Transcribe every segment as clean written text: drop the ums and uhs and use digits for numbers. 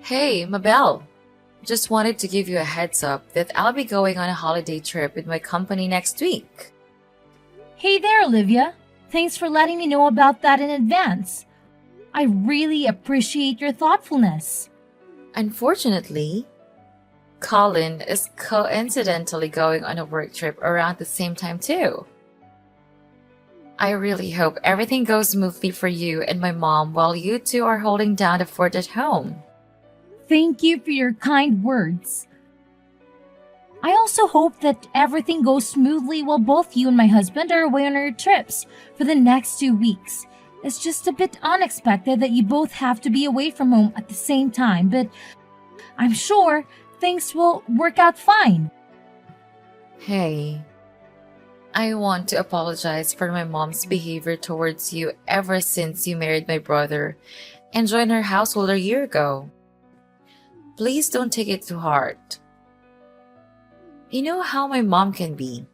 Hey, Mabel. Just wanted to give you a heads up that I'll be going on a holiday trip with my company next week. Hey there, Olivia. Thanks for letting me know about that in advance. I really appreciate your thoughtfulness. Unfortunately, Colin is coincidentally going on a work trip around the same time too. I really hope everything goes smoothly for you and my mom while you two are holding down the fort at home. Thank you for your kind words. I also hope that everything goes smoothly while both you and my husband are away on our trips for the next 2 weeks. It's just a bit unexpected that you both have to be away from home at the same time, but I'm sure things will work out fine. Hey, I want to apologize for my mom's behavior towards you ever since you married my brother and joined her household a year ago. Please don't take it too hard. You know how my mom can be,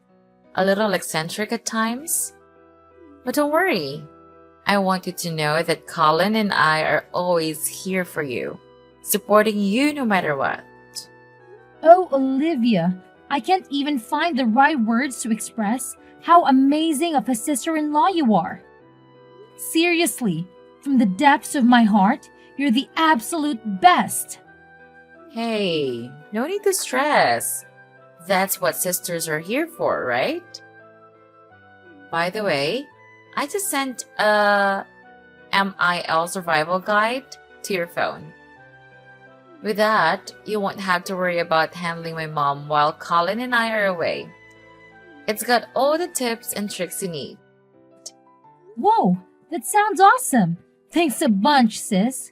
a little eccentric at times? But don't worry. I want you to know that Colin and I are always here for you, supporting you no matter what. Oh, Olivia, I can't even find the right words to express how amazing of a sister in law you are. Seriously, from the depths of my heart, you're the absolute best. Hey, no need to stress. That's what sisters are here for, right? By the way, I just sent a MIL survival guide to your phone. With that, you won't have to worry about handling my mom while Colin and I are away. It's got all the tips and tricks you need. Whoa, that sounds awesome. Thanks a bunch, sis.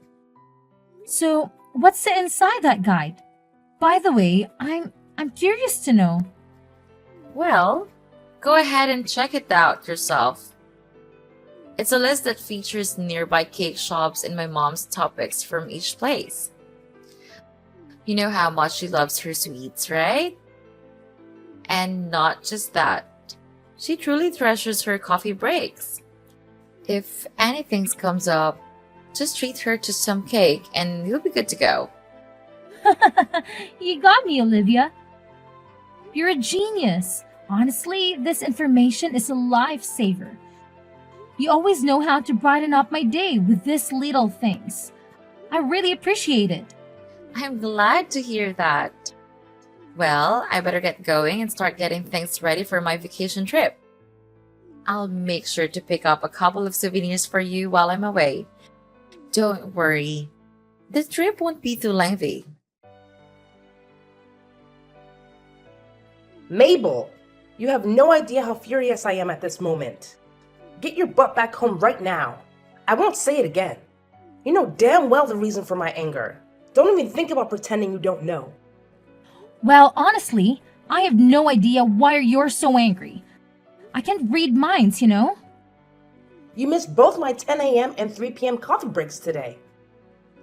So, what's the inside that guide? By the way, I'm curious to know. Well, go ahead and check it out yourself. It's a list that features nearby cake shops and my mom's topics from each place. You know how much she loves her sweets, right? And not just that, she truly treasures her coffee breaks. If anything comes up, just treat her to some cake and you'll be good to go. You got me, Olivia. You're a genius. Honestly, this information is a lifesaver. You always know how to brighten up my day with these little things. I really appreciate it. I'm glad to hear that. Well, I better get going and start getting things ready for my vacation trip. I'll make sure to pick up a couple of souvenirs for you while I'm away. Don't worry, the trip won't be too lengthy. Mabel, you have no idea how furious I am at this moment. Get your butt back home right now. I won't say it again. You know damn well the reason for my anger. Don't even think about pretending you don't know. Well, honestly, I have no idea why you're so angry. I can't read minds, you know? You missed both my 10 a.m. and 3 p.m. coffee breaks today.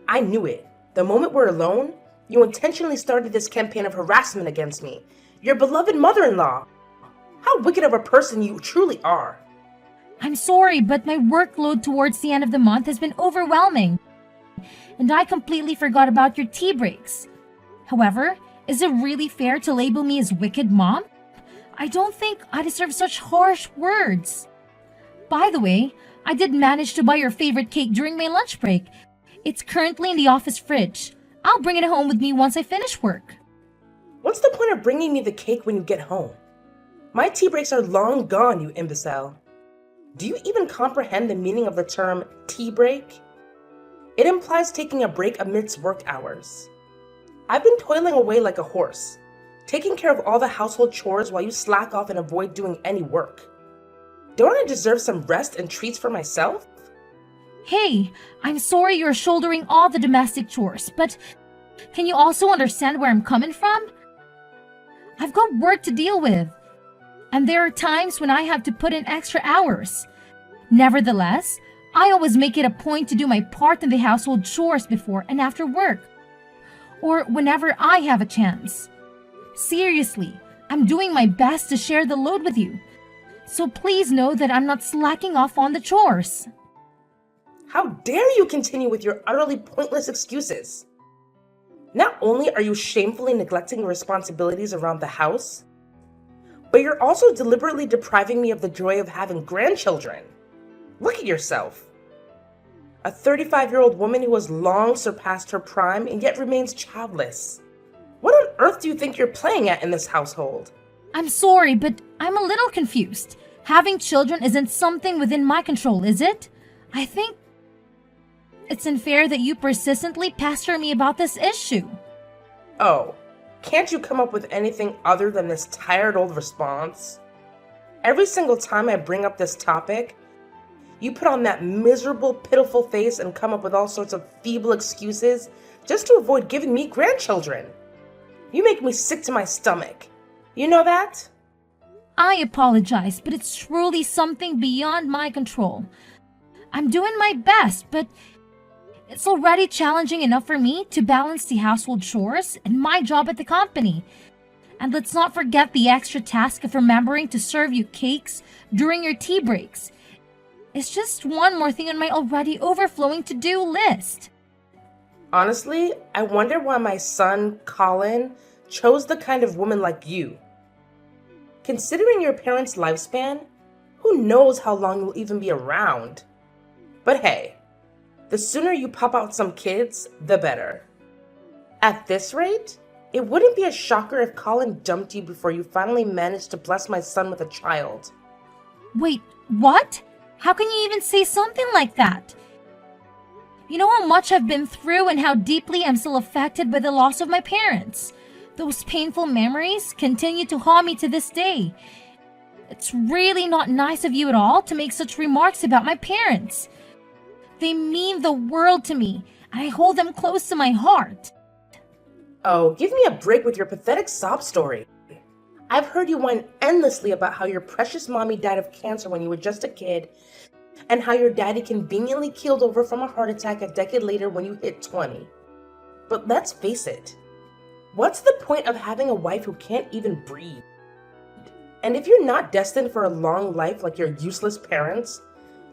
I knew it. The moment we're alone, you intentionally started this campaign of harassment against me, your beloved mother-in-law. How wicked of a person you truly are. I'm sorry, but my workload towards the end of the month has been overwhelming. And I completely forgot about your tea breaks. However, is it really fair to label me as wicked mom? I don't think I deserve such harsh words. By the way, I did manage to buy your favorite cake during my lunch break. It's currently in the office fridge. I'll bring it home with me once I finish work. What's the point of bringing me the cake when you get home? My tea breaks are long gone, you imbecile. Do you even comprehend the meaning of the term tea break? It implies taking a break amidst work hours. I've been toiling away like a horse, taking care of all the household chores while you slack off and avoid doing any work. Don't I deserve some rest and treats for myself? Hey, I'm sorry you're shouldering all the domestic chores, but can you also understand where I'm coming from? I've got work to deal with, and there are times when I have to put in extra hours. Nevertheless, I always make it a point to do my part in the household chores before and after work, or whenever I have a chance. Seriously, I'm doing my best to share the load with you, so please know that I'm not slacking off on the chores. How dare you continue with your utterly pointless excuses? Not only are you shamefully neglecting your responsibilities around the house, but you're also deliberately depriving me of the joy of having grandchildren. Look at yourself. A 35-year-old woman who has long surpassed her prime and yet remains childless. What on earth do you think you're playing at in this household? I'm sorry, but I'm a little confused. Having children isn't something within my control, is it? I think it's unfair that you persistently pester me about this issue. Oh, can't you come up with anything other than this tired old response? Every single time I bring up this topic, you put on that miserable, pitiful face and come up with all sorts of feeble excuses just to avoid giving me grandchildren. You make me sick to my stomach. You know that? I apologize, but it's truly something beyond my control. I'm doing my best, but it's already challenging enough for me to balance the household chores and my job at the company. And let's not forget the extra task of remembering to serve you cakes during your tea breaks. It's just one more thing on my already overflowing to-do list. Honestly, I wonder why my son, Colin, chose the kind of woman like you. Considering your parents' lifespan, who knows how long you'll even be around? But hey, the sooner you pop out some kids, the better. At this rate, it wouldn't be a shocker if Colin dumped you before you finally managed to bless my son with a child. Wait, what? How can you even say something like that? You know how much I've been through and how deeply I'm still affected by the loss of my parents. Those painful memories continue to haunt me to this day. It's really not nice of you at all to make such remarks about my parents. They mean the world to me, and I hold them close to my heart. Oh, give me a break with your pathetic sob story. I've heard you whine endlessly about how your precious mommy died of cancer when you were just a kid, and how your daddy conveniently keeled over from a heart attack a decade later when you hit 20. But let's face it, what's the point of having a wife who can't even breathe? And if you're not destined for a long life like your useless parents,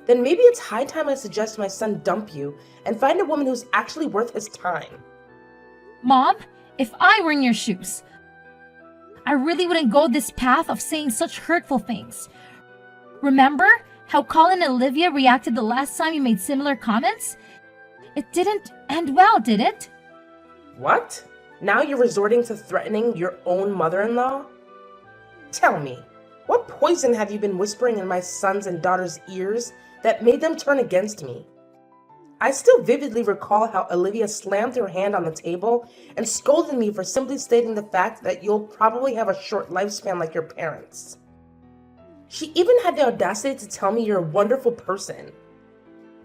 then maybe it's high time I suggest my son dump you and find a woman who's actually worth his time. Mom, if I were in your shoes, I really wouldn't go this path of saying such hurtful things. Remember how Colin and Olivia reacted the last time you made similar comments? It didn't end well, did it? What? Now you're resorting to threatening your own mother-in-law? Tell me, what poison have you been whispering in my sons and daughters' ears that made them turn against me? I still vividly recall how Olivia slammed her hand on the table and scolded me for simply stating the fact that you'll probably have a short lifespan like your parents. She even had the audacity to tell me you're a wonderful person.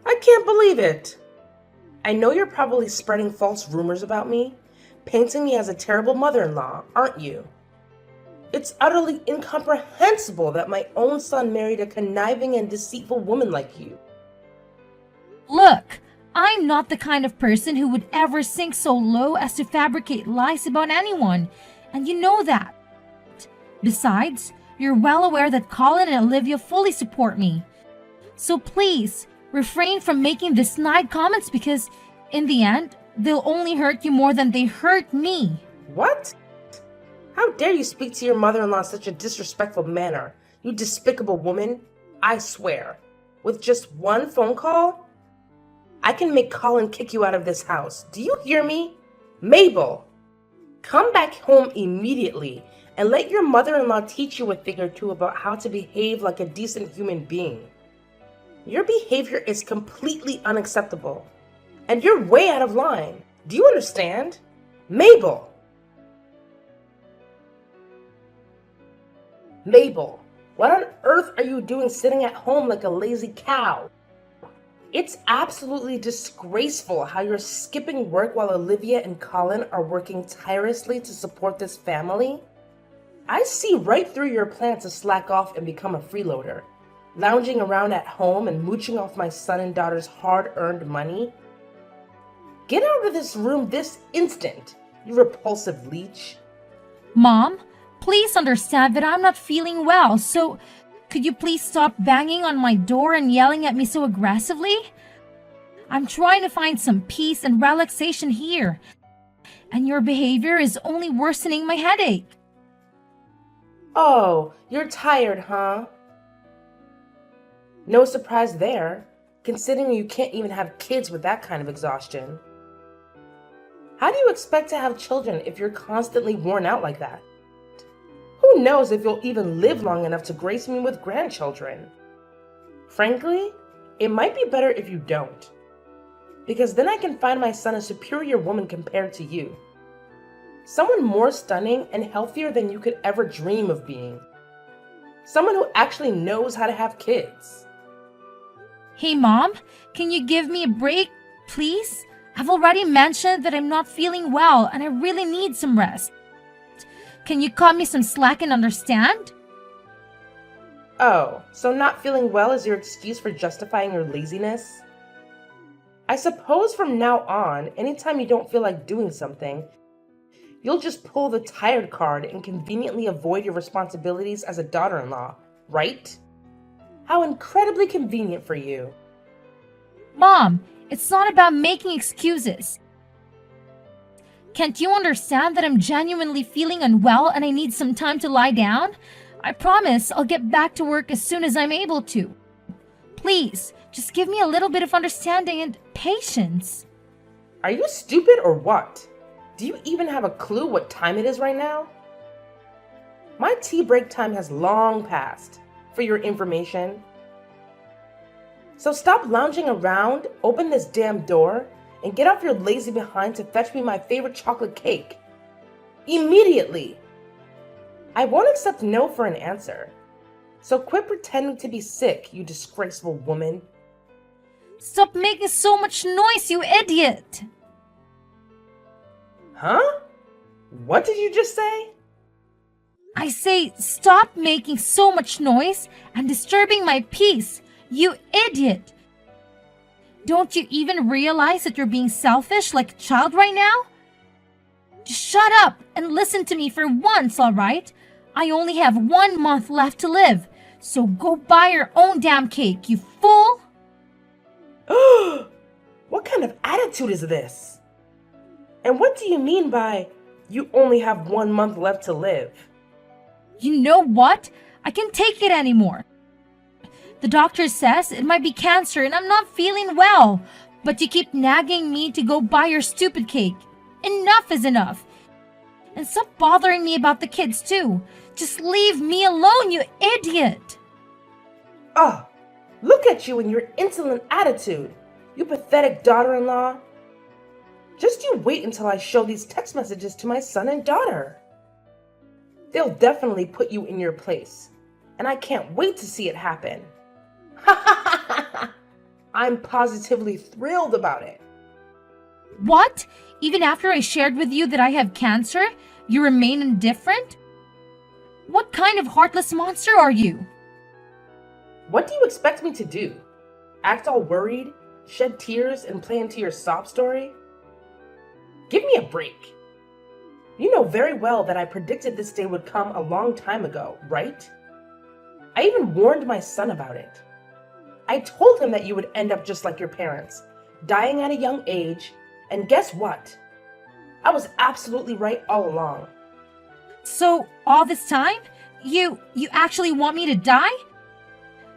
I can't believe it. I know you're probably spreading false rumors about me, painting me as a terrible mother-in-law, aren't you? It's utterly incomprehensible that my own son married a conniving and deceitful woman like you. Look, I'm not the kind of person who would ever sink so low as to fabricate lies about anyone, and you know that. Besides, you're well aware that Colin and Olivia fully support me. So please, refrain from making these snide comments because, in the end, they'll only hurt you more than they hurt me. What? How dare you speak to your mother-in-law in such a disrespectful manner, you despicable woman? I swear, with just one phone call, I can make Colin kick you out of this house. Do you hear me? Mabel, come back home immediately and let your mother-in-law teach you a thing or two about how to behave like a decent human being. Your behavior is completely unacceptable, and you're way out of line. Do you understand? Mabel! Mabel, what on earth are you doing sitting at home like a lazy cow? It's absolutely disgraceful how you're skipping work while Olivia and Colin are working tirelessly to support this family. I see right through your plan to slack off and become a freeloader, lounging around at home and mooching off my son and daughter's hard-earned money. Get out of this room this instant, you repulsive leech. Mom, please understand that I'm not feeling well, so could you please stop banging on my door and yelling at me so aggressively? I'm trying to find some peace and relaxation here, and your behavior is only worsening my headache. Oh, you're tired, huh? No surprise there, considering you can't even have kids with that kind of exhaustion. How do you expect to have children if you're constantly worn out like that? Who knows if you'll even live long enough to grace me with grandchildren? Frankly, it might be better if you don't, because then I can find my son a superior woman compared to you. Someone more stunning and healthier than you could ever dream of being. Someone who actually knows how to have kids. Hey, Mom, can you give me a break, please? I've already mentioned that I'm not feeling well and I really need some rest. Can you cut me some slack and understand? Oh, so not feeling well is your excuse for justifying your laziness? I suppose from now on, anytime you don't feel like doing something, you'll just pull the tired card and conveniently avoid your responsibilities as a daughter-in-law, right? How incredibly convenient for you. Mom, it's not about making excuses. Can't you understand that I'm genuinely feeling unwell and I need some time to lie down? I promise I'll get back to work as soon as I'm able to. Please, just give me a little bit of understanding and patience. Are you stupid or what? Do you even have a clue what time it is right now? My tea break time has long passed, for your information. So stop lounging around, open this damn door, and get off your lazy behind to fetch me my favorite chocolate cake. Immediately! I won't accept no for an answer. So quit pretending to be sick, you disgraceful woman. Stop making so much noise, you idiot! Huh? What did you just say? I say stop making so much noise and disturbing my peace, you idiot! Don't you even realize that you're being selfish like a child right now? Just shut up and listen to me for once, alright? I only have 1 month left to live, so go buy your own damn cake, you fool! What kind of attitude is this? And what do you mean by, you only have 1 month left to live? You know what? I can't take it anymore. The doctor says it might be cancer and I'm not feeling well, but you keep nagging me to go buy your stupid cake. Enough is enough. And stop bothering me about the kids too. Just leave me alone, you idiot! Oh, look at you and your insolent attitude, you pathetic daughter-in-law. Just you wait until I show these text messages to my son and daughter. They'll definitely put you in your place, and I can't wait to see it happen. I'm positively thrilled about it. What? Even after I shared with you that I have cancer, you remain indifferent? What kind of heartless monster are you? What do you expect me to do? Act all worried, shed tears, and play into your sob story? Give me a break. You know very well that I predicted this day would come a long time ago, right? I even warned my son about it. I told him that you would end up just like your parents, dying at a young age, and guess what? I was absolutely right all along. So, all this time, you actually want me to die?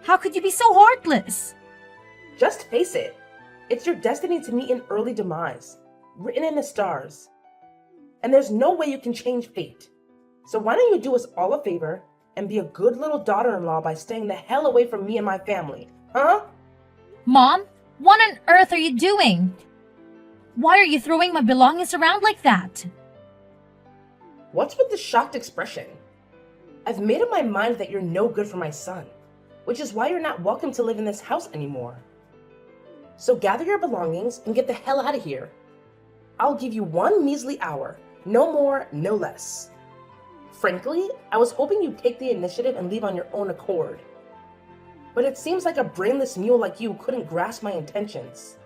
How could you be so heartless? Just face it. It's your destiny to meet an early demise, written in the stars. And there's no way you can change fate. So why don't you do us all a favor and be a good little daughter-in-law by staying the hell away from me and my family, huh? Mom, what on earth are you doing? Why are you throwing my belongings around like that? What's with the shocked expression? I've made up my mind that you're no good for my son, which is why you're not welcome to live in this house anymore. So gather your belongings and get the hell out of here. I'll give you 1 measly hour, no more, no less. Frankly, I was hoping you'd take the initiative and leave on your own accord. But it seems like a brainless mule like you couldn't grasp my intentions.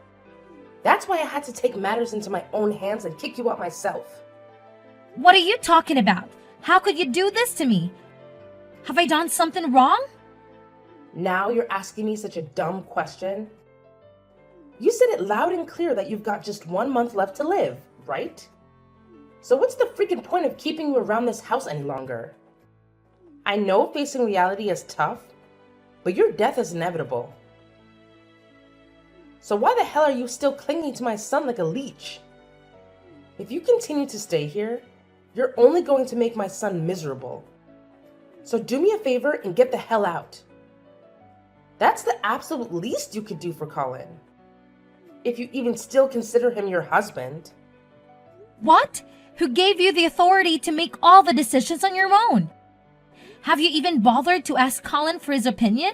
That's why I had to take matters into my own hands and kick you out myself. What are you talking about? How could you do this to me? Have I done something wrong? Now you're asking me such a dumb question? You said it loud and clear that you've got just 1 month left to live, right? So what's the freaking point of keeping you around this house any longer? I know facing reality is tough, but your death is inevitable. So why the hell are you still clinging to my son like a leech? If you continue to stay here, you're only going to make my son miserable. So do me a favor and get the hell out. That's the absolute least you could do for Colin. If you even still consider him your husband. What? Who gave you the authority to make all the decisions on your own? Have you even bothered to ask Colin for his opinion?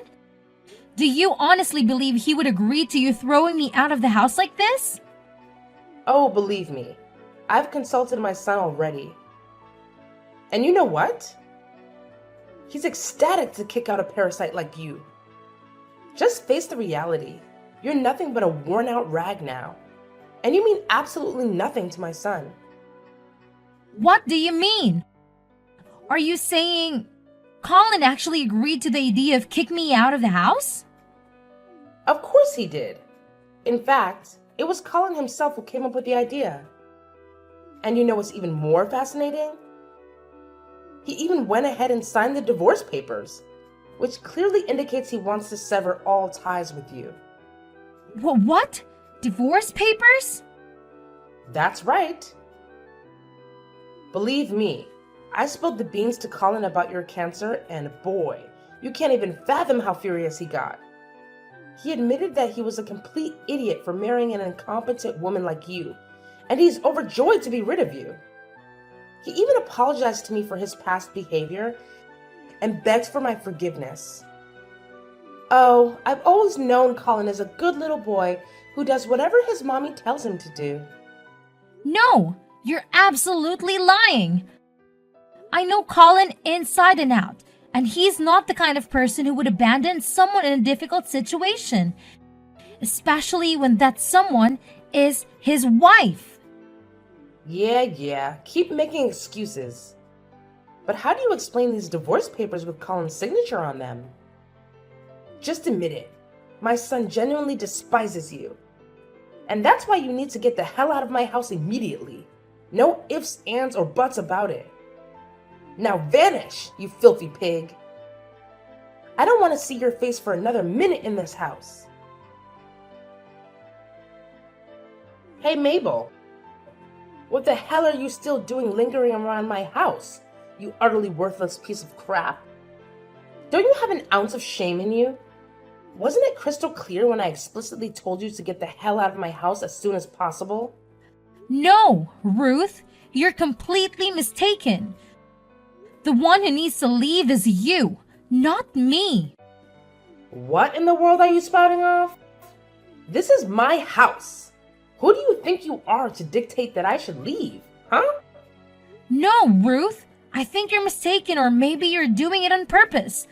Do you honestly believe he would agree to you throwing me out of the house like this? Oh, believe me, I've consulted my son already. And you know what? He's ecstatic to kick out a parasite like you. Just face the reality. You're nothing but a worn-out rag now. And you mean absolutely nothing to my son. What do you mean? Are you saying Colin actually agreed to the idea of kicking me out of the house? Of course he did. In fact, it was Colin himself who came up with the idea. And you know what's even more fascinating? He even went ahead and signed the divorce papers, which clearly indicates he wants to sever all ties with you. What? Divorce papers? That's right. Believe me, I spilled the beans to Colin about your cancer, and boy, you can't even fathom how furious he got. He admitted that he was a complete idiot for marrying an incompetent woman like you, and he's overjoyed to be rid of you. He even apologized to me for his past behavior and begged for my forgiveness. Oh, I've always known Colin is a good little boy who does whatever his mommy tells him to do. No, you're absolutely lying. I know Colin inside and out, and he's not the kind of person who would abandon someone in a difficult situation, especially when that someone is his wife. Yeah, keep making excuses. But how do you explain these divorce papers with Colin's signature on them? Just admit it. My son genuinely despises you. And that's why you need to get the hell out of my house immediately. No ifs, ands, or buts about it. Now vanish, you filthy pig. I don't want to see your face for another minute in this house. Hey Mabel, what the hell are you still doing lingering around my house, you utterly worthless piece of crap? Don't you have an ounce of shame in you? Wasn't it crystal clear when I explicitly told you to get the hell out of my house as soon as possible? No, Ruth, you're completely mistaken. The one who needs to leave is you, not me. What in the world are you spouting off? This is my house. Who do you think you are to dictate that I should leave, huh? No, Ruth, I think you're mistaken, or maybe you're doing it on purpose.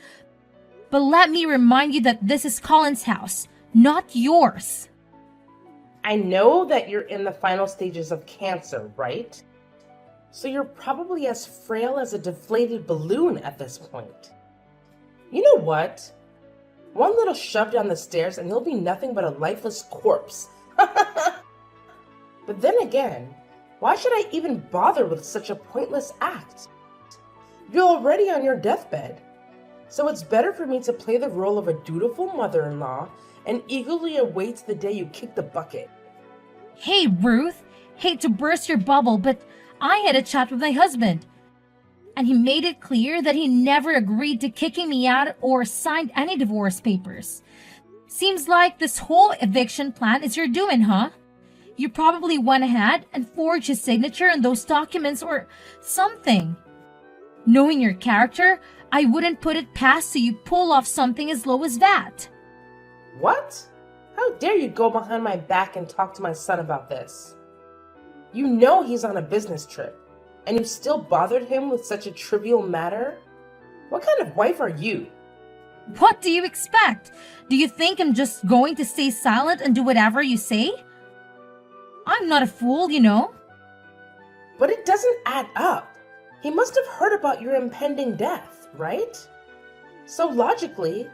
But let me remind you that this is Colin's house, not yours. I know that you're in the final stages of cancer, right? So you're probably as frail as a deflated balloon at this point. You know what? One little shove down the stairs and you'll be nothing but a lifeless corpse. But then again, why should I even bother with such a pointless act? You're already on your deathbed. So it's better for me to play the role of a dutiful mother-in-law and eagerly await the day you kick the bucket. Hey, Ruth, hate to burst your bubble, but I had a chat with my husband. And he made it clear that he never agreed to kicking me out or signed any divorce papers. Seems like this whole eviction plan is your doing, huh? You probably went ahead and forged his signature on those documents or something. Knowing your character, I wouldn't put it past you pull off something as low as that. What? How dare you go behind my back and talk to my son about this? You know he's on a business trip, and you still bothered him with such a trivial matter? What kind of wife are you? What do you expect? Do you think I'm just going to stay silent and do whatever you say? I'm not a fool, you know. But it doesn't add up. He must have heard about your impending death, right? So logically,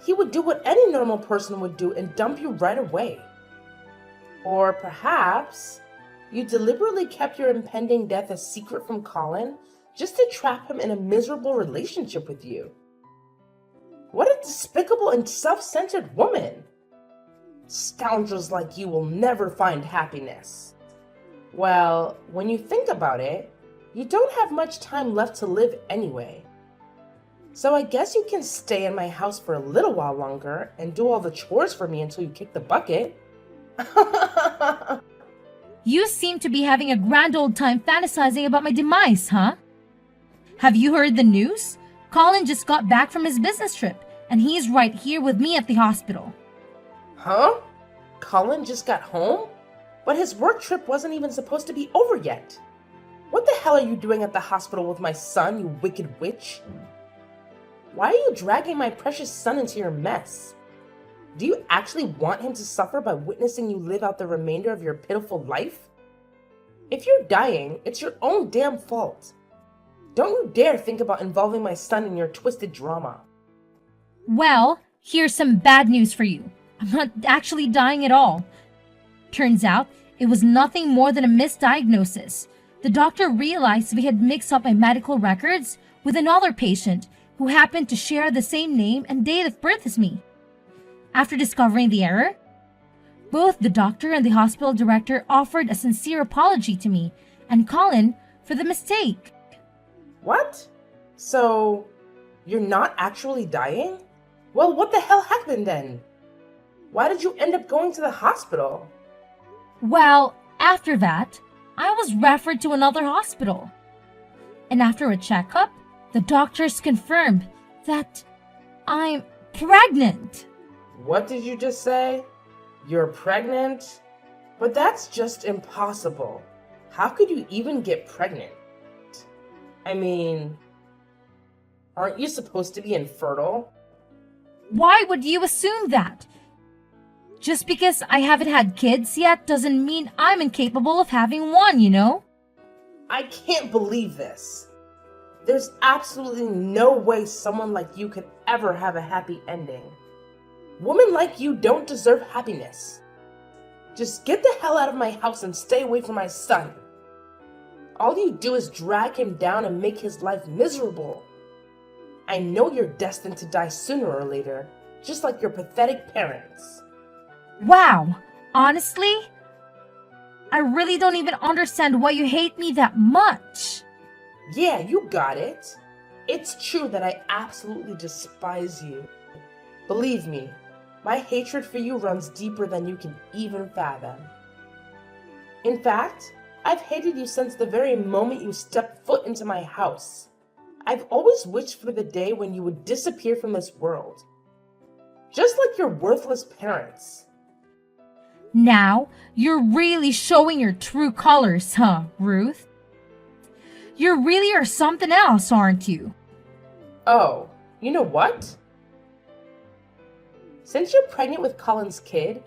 he would do what any normal person would do and dump you right away. Or perhaps You deliberately kept your impending death a secret from Colin just to trap him in a miserable relationship with you. What a despicable and self-centered woman! Scoundrels like you will never find happiness. Well, when you think about it, you don't have much time left to live anyway. So I guess you can stay in my house for a little while longer and do all the chores for me until you kick the bucket. You seem to be having a grand old time fantasizing about my demise, huh? Have you heard the news? Colin just got back from his business trip, and he's right here with me at the hospital. Huh? Colin just got home? But his work trip wasn't even supposed to be over yet. What the hell are you doing at the hospital with my son, you wicked witch? Why are you dragging my precious son into your mess? Do you actually want him to suffer by witnessing you live out the remainder of your pitiful life? If you're dying, it's your own damn fault. Don't you dare think about involving my son in your twisted drama. Well, here's some bad news for you. I'm not actually dying at all. Turns out, it was nothing more than a misdiagnosis. The doctor realized we had mixed up my medical records with another patient who happened to share the same name and date of birth as me. After discovering the error, both the doctor and the hospital director offered a sincere apology to me and Colin for the mistake. What? So, you're not actually dying? Well, what the hell happened then? Why did you end up going to the hospital? Well, after that, I was referred to another hospital. And after a checkup, the doctors confirmed that I'm pregnant. What did you just say? You're pregnant? But that's just impossible. How could you even get pregnant? I mean, aren't you supposed to be infertile? Why would you assume that? Just because I haven't had kids yet doesn't mean I'm incapable of having one, you know? I can't believe this. There's absolutely no way someone like you could ever have a happy ending. Women like you don't deserve happiness. Just get the hell out of my house and stay away from my son. All you do is drag him down and make his life miserable. I know you're destined to die sooner or later, just like your pathetic parents. Wow, honestly, I really don't even understand why you hate me that much. Yeah, you got it. It's true that I absolutely despise you. Believe me, my hatred for you runs deeper than you can even fathom. In fact, I've hated you since the very moment you stepped foot into my house. I've always wished for the day when you would disappear from this world. Just like your worthless parents. Now, you're really showing your true colors, huh, Ruth? You really are something else, aren't you? Oh, you know what? Since you're pregnant with Colin's kid,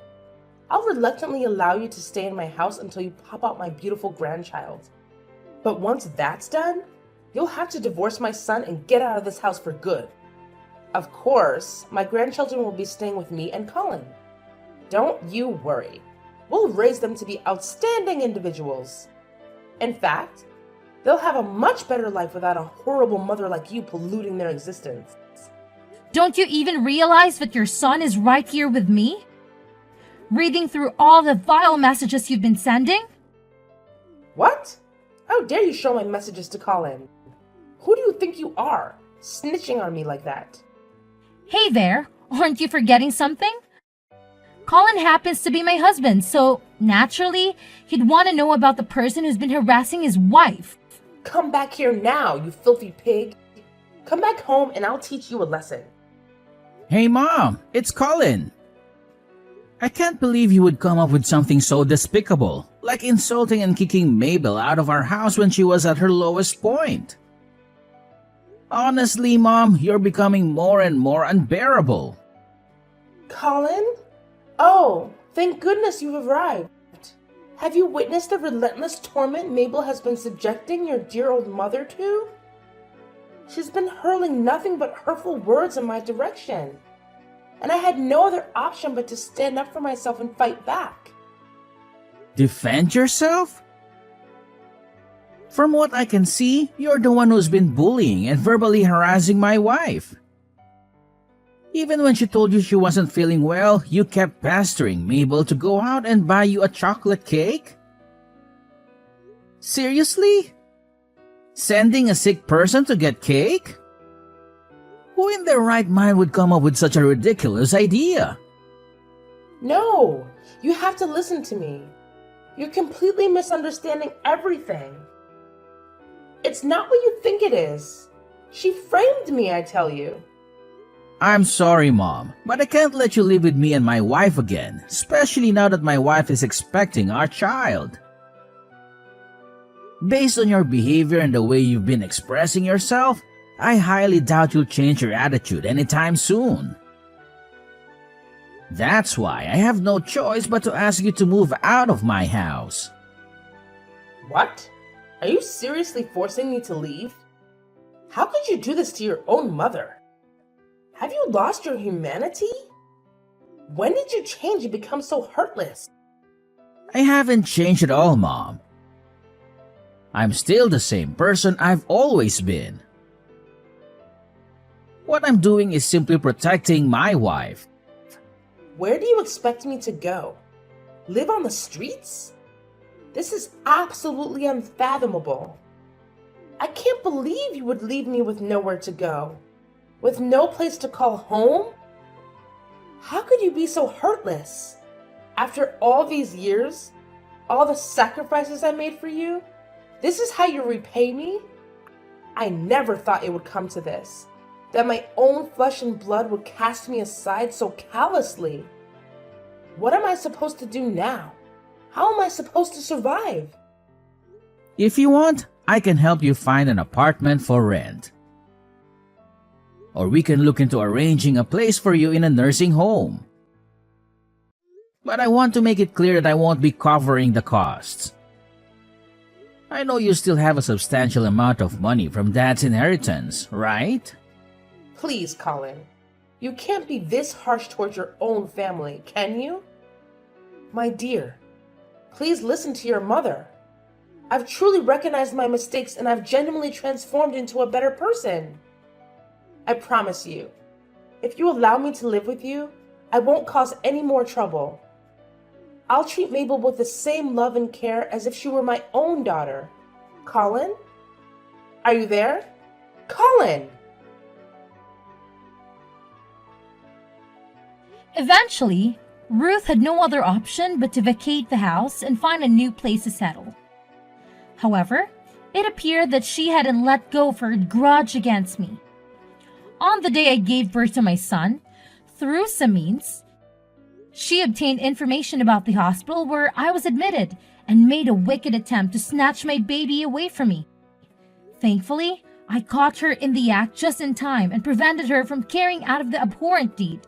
I'll reluctantly allow you to stay in my house until you pop out my beautiful grandchild. But once that's done, you'll have to divorce my son and get out of this house for good. Of course, my grandchildren will be staying with me and Colin. Don't you worry. We'll raise them to be outstanding individuals. In fact, they'll have a much better life without a horrible mother like you polluting their existence. Don't you even realize that your son is right here with me? Reading through all the vile messages you've been sending? What? How dare you show my messages to Colin? Who do you think you are, snitching on me like that? Hey there, aren't you forgetting something? Colin happens to be my husband, so naturally, he'd want to know about the person who's been harassing his wife. Come back here now, you filthy pig. Come back home and I'll teach you a lesson. Hey Mom, it's Colin. I can't believe you would come up with something so despicable, like insulting and kicking Mabel out of our house when she was at her lowest point. Honestly, Mom, you're becoming more and more unbearable. Colin? Oh, thank goodness you've arrived. Have you witnessed the relentless torment Mabel has been subjecting your dear old mother to? She's been hurling nothing but hurtful words in my direction. And I had no other option but to stand up for myself and fight back. Defend yourself? From what I can see, you're the one who's been bullying and verbally harassing my wife. Even when she told you she wasn't feeling well, you kept pestering Mabel to go out and buy you a chocolate cake? Seriously? Sending a sick person to get cake? Who in their right mind would come up with such a ridiculous idea? No, you have to listen to me. You're completely misunderstanding everything. It's not what you think it is. She framed me, I tell you. I'm sorry, Mom, but I can't let you live with me and my wife again, especially now that my wife is expecting our child. Based on your behavior and the way you've been expressing yourself, I highly doubt you'll change your attitude anytime soon. That's why I have no choice but to ask you to move out of my house. What? Are you seriously forcing me to leave? How could you do this to your own mother? Have you lost your humanity? When did you change and become so heartless? I haven't changed at all, Mom. I'm still the same person I've always been. What I'm doing is simply protecting my wife. Where do you expect me to go? Live on the streets? This is absolutely unfathomable. I can't believe you would leave me with nowhere to go, with no place to call home. How could you be so heartless? After all these years, all the sacrifices I made for you, this is how you repay me? I never thought it would come to this, that my own flesh and blood would cast me aside so callously. What am I supposed to do now? How am I supposed to survive? If you want, I can help you find an apartment for rent. Or we can look into arranging a place for you in a nursing home. But I want to make it clear that I won't be covering the costs. I know you still have a substantial amount of money from Dad's inheritance, right? Please, Colin. You can't be this harsh towards your own family, can you? My dear, please listen to your mother. I've truly recognized my mistakes and I've genuinely transformed into a better person. I promise you, if you allow me to live with you, I won't cause any more trouble. I'll treat Mabel with the same love and care as if she were my own daughter. Colin? Are you there? Colin! Eventually, Ruth had no other option but to vacate the house and find a new place to settle. However, it appeared that she hadn't let go of her grudge against me. On the day I gave birth to my son, through some means, she obtained information about the hospital where I was admitted and made a wicked attempt to snatch my baby away from me. Thankfully, I caught her in the act just in time and prevented her from carrying out of the abhorrent deed.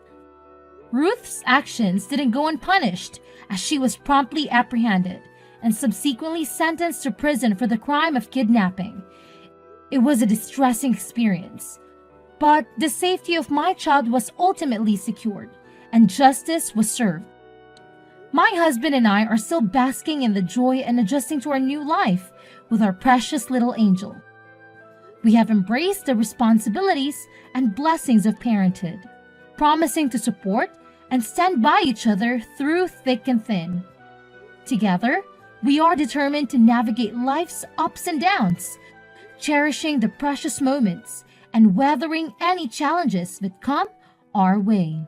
Ruth's actions didn't go unpunished, as she was promptly apprehended and subsequently sentenced to prison for the crime of kidnapping. It was a distressing experience, but the safety of my child was ultimately secured, and justice was served. My husband and I are still basking in the joy and adjusting to our new life with our precious little angel. We have embraced the responsibilities and blessings of parenthood, promising to support and stand by each other through thick and thin. Together, we are determined to navigate life's ups and downs, cherishing the precious moments and weathering any challenges that come our way.